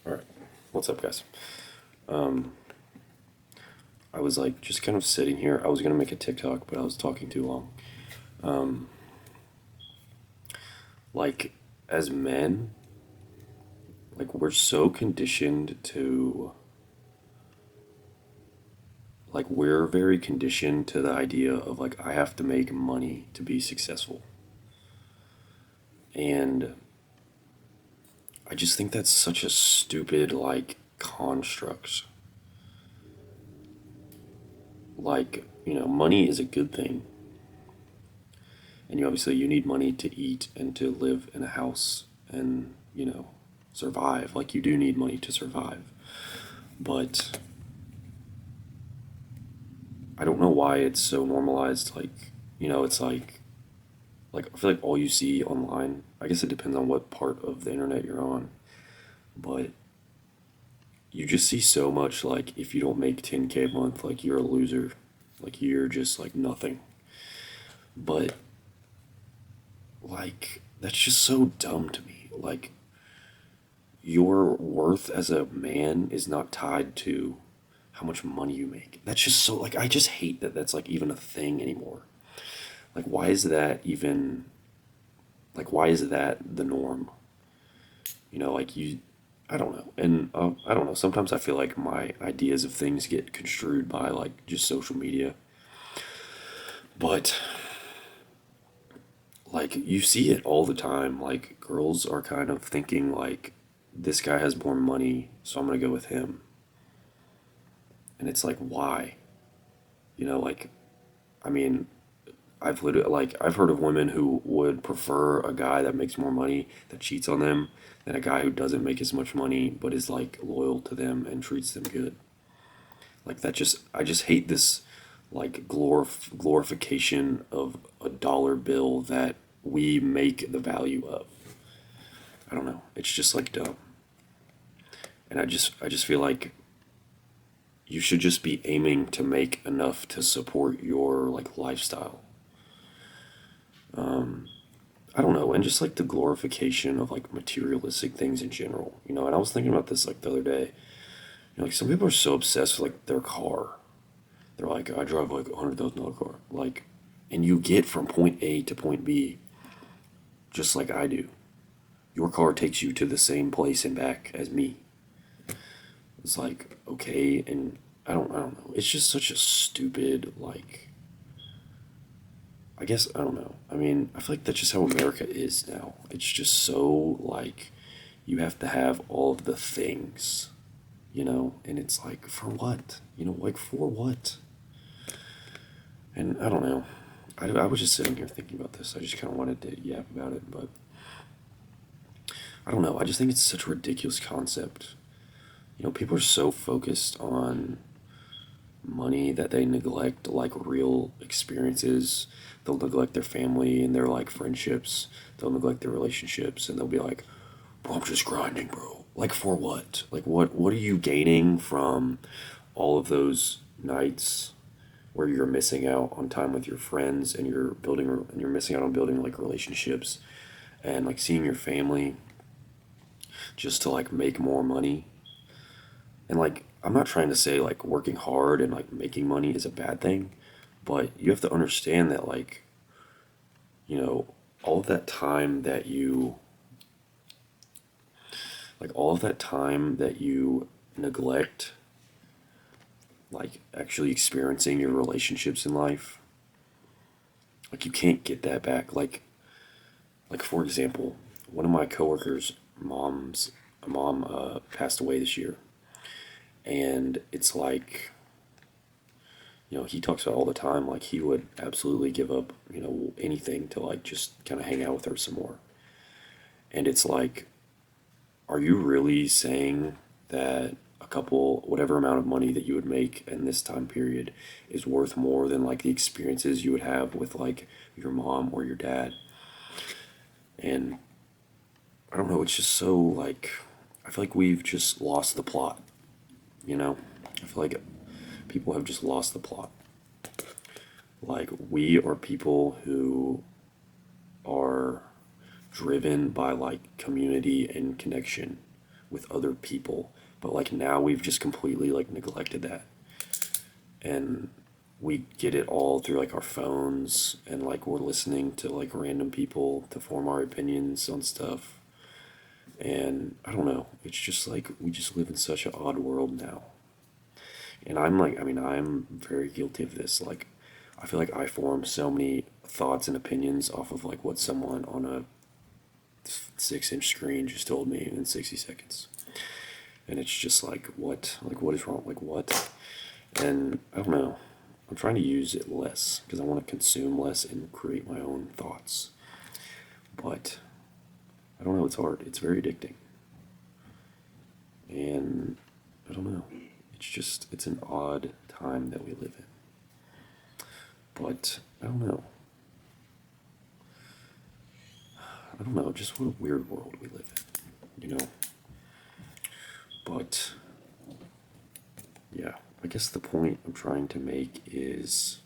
All right. What's up, guys? Um, I was like just kind of sitting here. I was gonna make a TikTok, but I was talking too long. Um, like as men, like we're so conditioned to we're very conditioned to the idea of like I have to make money to be successful. And I just think that's such a stupid construct. Money is a good thing. And you need money to eat and to live in a house and, survive. Like you do need money to survive. But I don't know why it's so normalized. It's like I feel like all you see online, I guess it depends on what part of the internet you're on, but you just see so much like if you don't make 10K a month, like you're a loser. Like you're just like nothing. But that's just so dumb to me. Like your worth as a man is not tied to how much money you make. That's just so like I just hate that that's like even a thing anymore. Like why is that the norm? Like you I don't know. And I don't know. Sometimes I feel like my ideas of things get construed by like just social media. But like you see it all the time. Like girls are kind of thinking like this guy has more money, so I'm going to go with him. And it's like why? You know, like I mean, I've heard of women who would prefer a guy that makes more money that cheats on them than a guy who doesn't make as much money but is like loyal to them and treats them good. Like that just I just hate this glorification of a dollar bill that we make the value of. I don't know. It's just like dumb. And I just feel like you should just be aiming to make enough to support your like lifestyle. I don't know, and just like the glorification of like materialistic things in general, And I was thinking about this like the other day. Like some people are so obsessed with like their car. They're like, I drive like $100,000 car, like, and you get from point A to point B, just like I do. Your car takes you to the same place and back as me. It's like okay, and I don't know. It's just such a stupid like. I guess I don't know. I mean, I feel like that's just how America is now. It's just so like you have to have all of the things, and it's like for what? Like for what? And I don't know. I was just sitting here thinking about this. I just kind of wanted to yap about it, but I don't know. I just think it's such a ridiculous concept. People are so focused on money that they neglect like real experiences. They'll neglect their family and their like friendships. They'll neglect their relationships, and they'll be like, "Bro, I'm just grinding, bro." Like for what? Like what are you gaining from all of those nights where you're missing out on time with your friends and you're missing out on building like relationships and like seeing your family just to like make more money. And like I'm not trying to say like working hard and like making money is a bad thing, but you have to understand that you know all of that time that you all of that time that you neglect like actually experiencing your relationships in life, like you can't get that back. Like for example, one of my coworkers' mom passed away this year, and it's like he talks about all the time like he would absolutely give up anything to like just kind of hang out with her some more. And it's like, are you really saying that a couple whatever amount of money that you would make in this time period is worth more than like the experiences you would have with like your mom or your dad? And I don't know, it's just so like I feel like we've just lost the plot, you know? I feel like people have just lost the plot. Like we are people who are driven by like community and connection with other people. But like now we've just completely like neglected that. And we get it all through like our phones, and like we're listening to like random people to form our opinions on stuff. And I don't know, it's just like we just live in such an odd world now. And I'm like, I mean, I'm very guilty of this. Like, I feel like I form so many thoughts and opinions off of like what someone on a 6-inch screen just told me in 60 seconds. And it's just like what is wrong? Like, what? And I don't know. I'm trying to use it less because I want to consume less and create my own thoughts. But I don't know, it's hard. It's very addicting. And I don't know. It's an odd time that we live in. But I don't know. I don't know, just what a weird world we live in, you know? But yeah, I guess the point I'm trying to make is,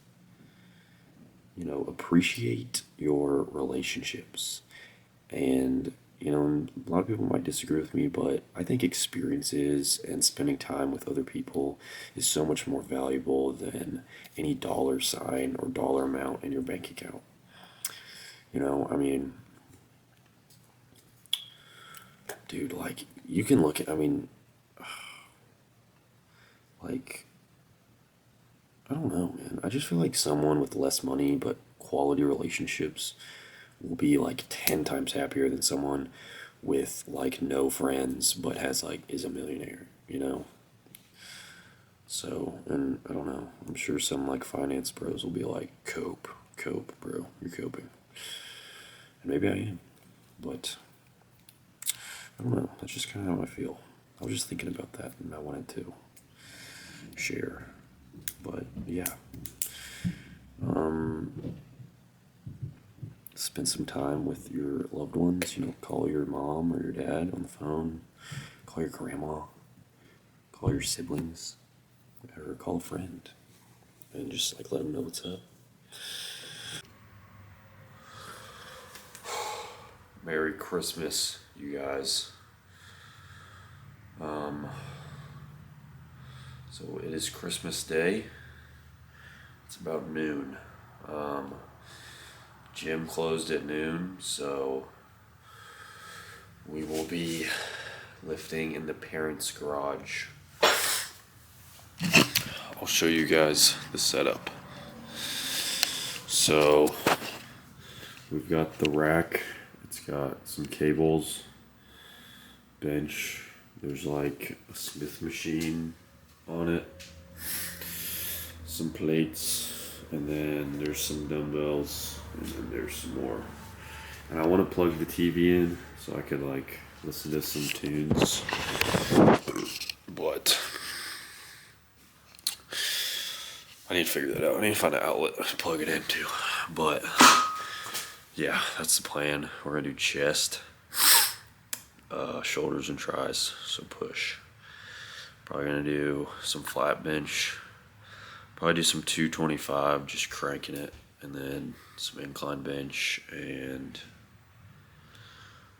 appreciate your relationships. And, a lot of people might disagree with me, but I think experiences and spending time with other people is so much more valuable than any dollar sign or dollar amount in your bank account. I mean, dude, like, you can look at, I mean, like, I don't know, man. I just feel like someone with less money but quality relationships will be like 10 times happier than someone with like no friends but has like is a millionaire. So, and I don't know. I'm sure some like finance bros will be like, cope, bro, you're coping. And maybe I am. But I don't know. That's just kind of how I feel. I was just thinking about that and I wanted to share. But yeah. Spend some time with your loved ones, call your mom or your dad on the phone, call your grandma, call your siblings, or call a friend, and just like let them know what's up. Merry Christmas, you guys. So it is Christmas Day. It's about noon. Gym closed at noon, so we will be lifting in the parents' garage. I'll show you guys the setup. So we've got the rack. It's got some cables, bench. There's like a Smith machine on it, some plates, and then there's some dumbbells, and then there's some more. And I want to plug the TV in so I could like listen to some tunes, but I need to figure that out. I need to find an outlet to plug it into. But yeah, that's the plan. We're gonna do chest, shoulders, and tris. So push. Probably gonna do some flat bench. Probably do some 225, just cranking it, and then some incline bench and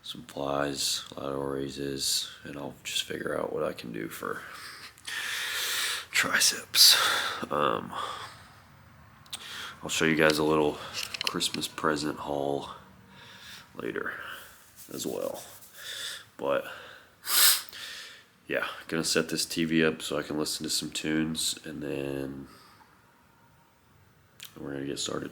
some flies, lateral raises, and I'll just figure out what I can do for triceps. I'll show you guys a little Christmas present haul later as well. But yeah, gonna set this TV up so I can listen to some tunes, and then we're gonna get started.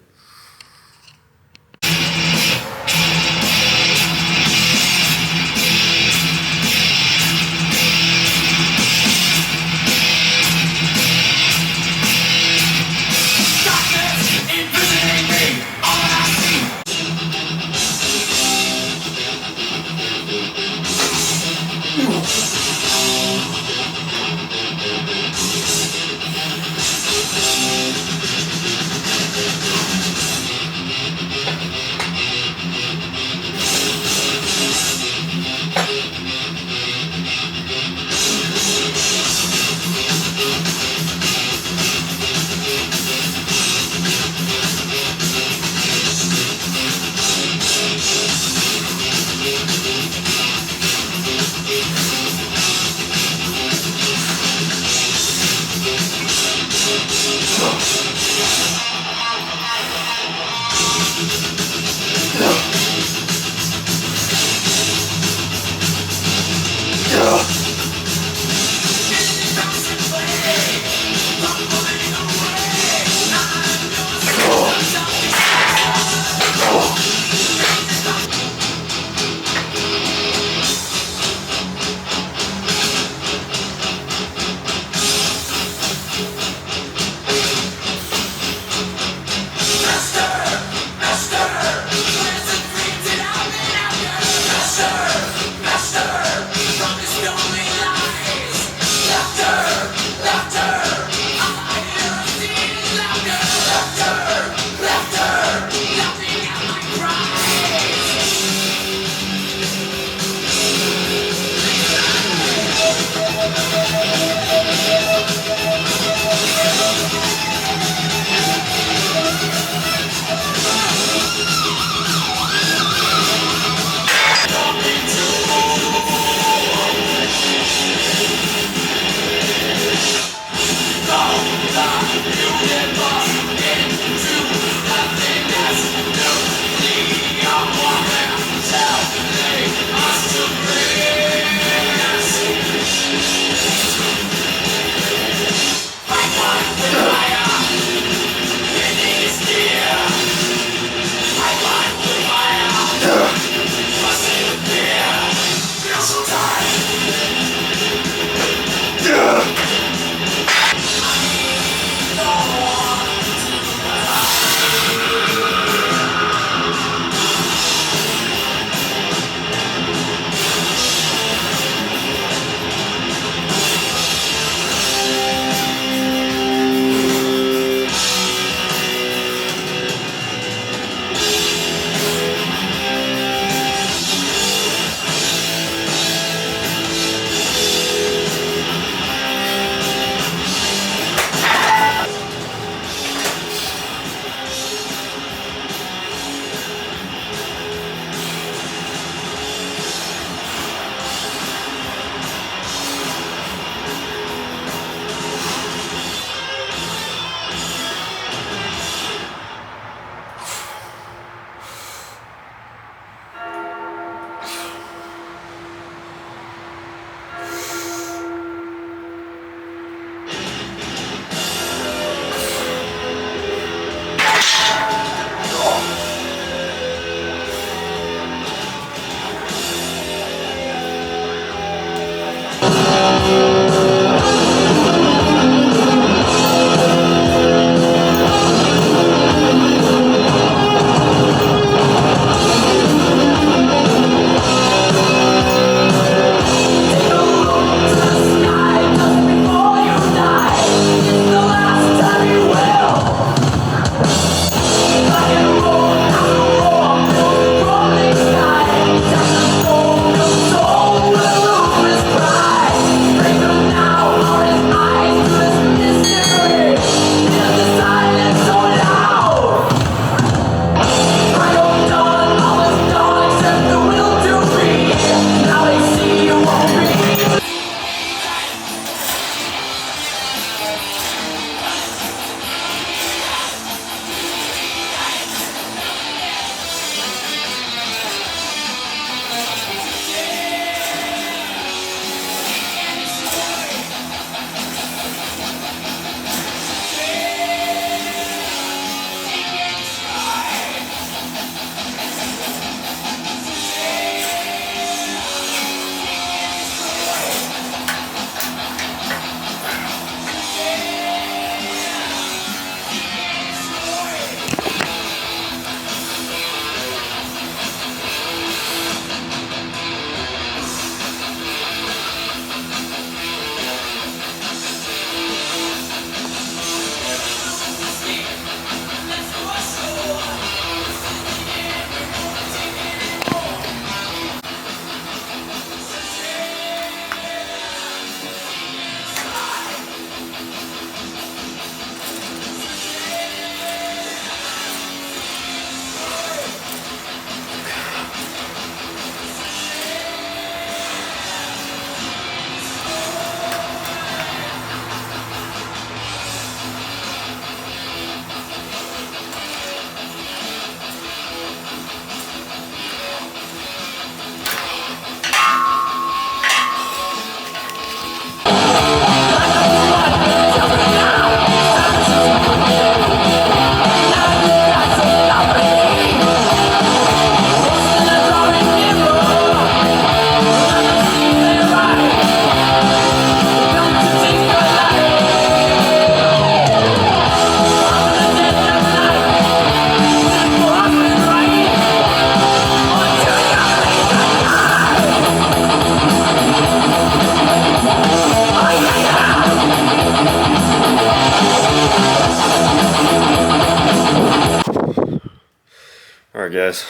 Alright guys,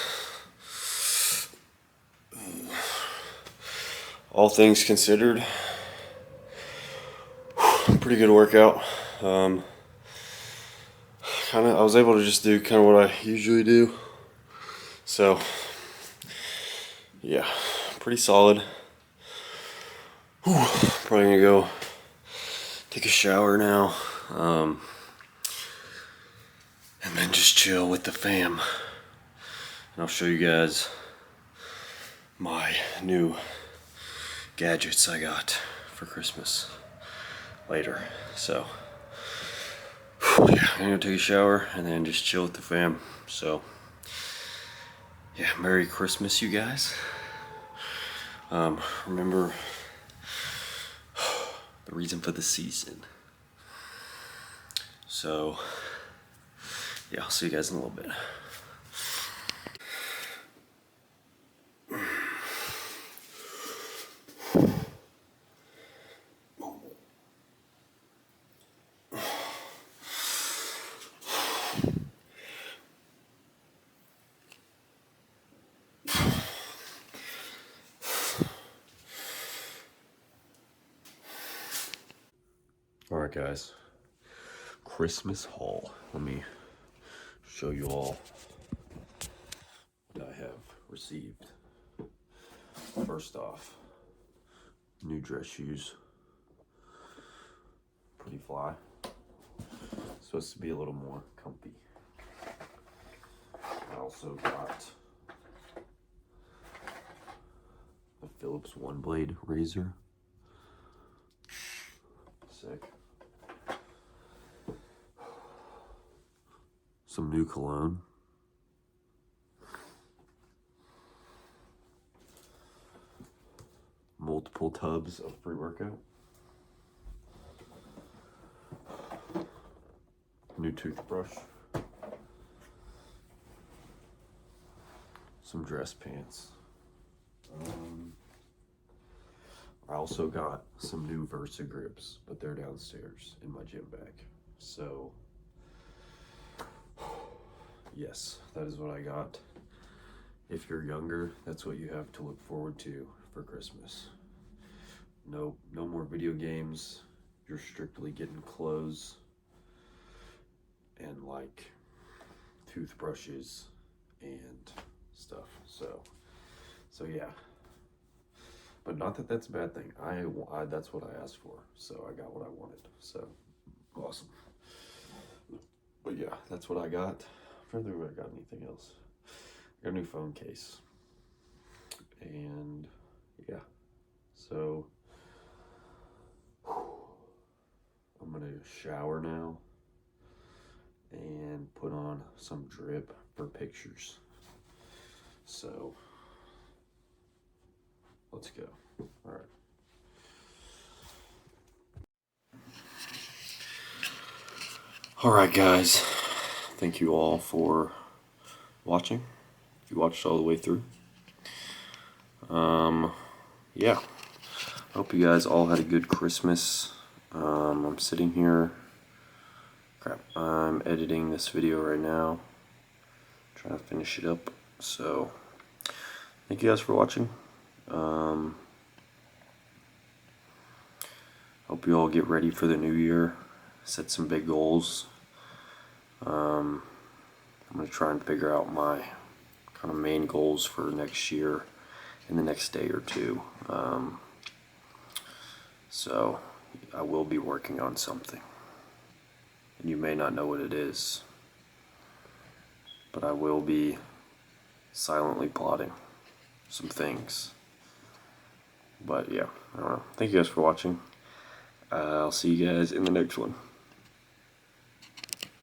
all things considered, pretty good workout. I was able to just do kind of what I usually do. So, yeah, pretty solid. Probably gonna go take a shower now, and then just chill with the fam. And I'll show you guys my new gadgets I got for Christmas later. So, yeah, I'm gonna take a shower and then just chill with the fam. So, yeah, Merry Christmas, you guys. Remember the reason for the season. So, yeah, I'll see you guys in a little bit. Alright guys, Christmas haul. Let me show you all what I have received. First off, new dress shoes. Pretty fly. Supposed to be a little more comfy. I also got the Philips One Blade razor. Sick. Some new cologne. Multiple tubs of pre-workout. New toothbrush. Some dress pants. I also got some new Versa grips, but they're downstairs in my gym bag. So, yes, that is what I got. If you're younger, that's what you have to look forward to for Christmas. No more video games. You're strictly getting clothes and like toothbrushes and stuff. So yeah. But not that that's a bad thing. I that's what I asked for, so I got what I wanted. So awesome. But yeah, that's what I got. I'm trying to think if I got anything else. I got a new phone case, and yeah. So I'm gonna shower now and put on some drip for pictures. So let's go. All right. All right, guys. Thank you all for watching. If you watched all the way through. Yeah. Hope you guys all had a good Christmas. I'm sitting here. Crap. I'm editing this video right now. Trying to finish it up. So, thank you guys for watching. Hope you all get ready for the new year. Set some big goals. I'm going to try and figure out my kind of main goals for next year in the next day or two. So I will be working on something. And you may not know what it is. But I will be silently plotting some things. But yeah, I don't know. Thank you guys for watching. I'll see you guys in the next one.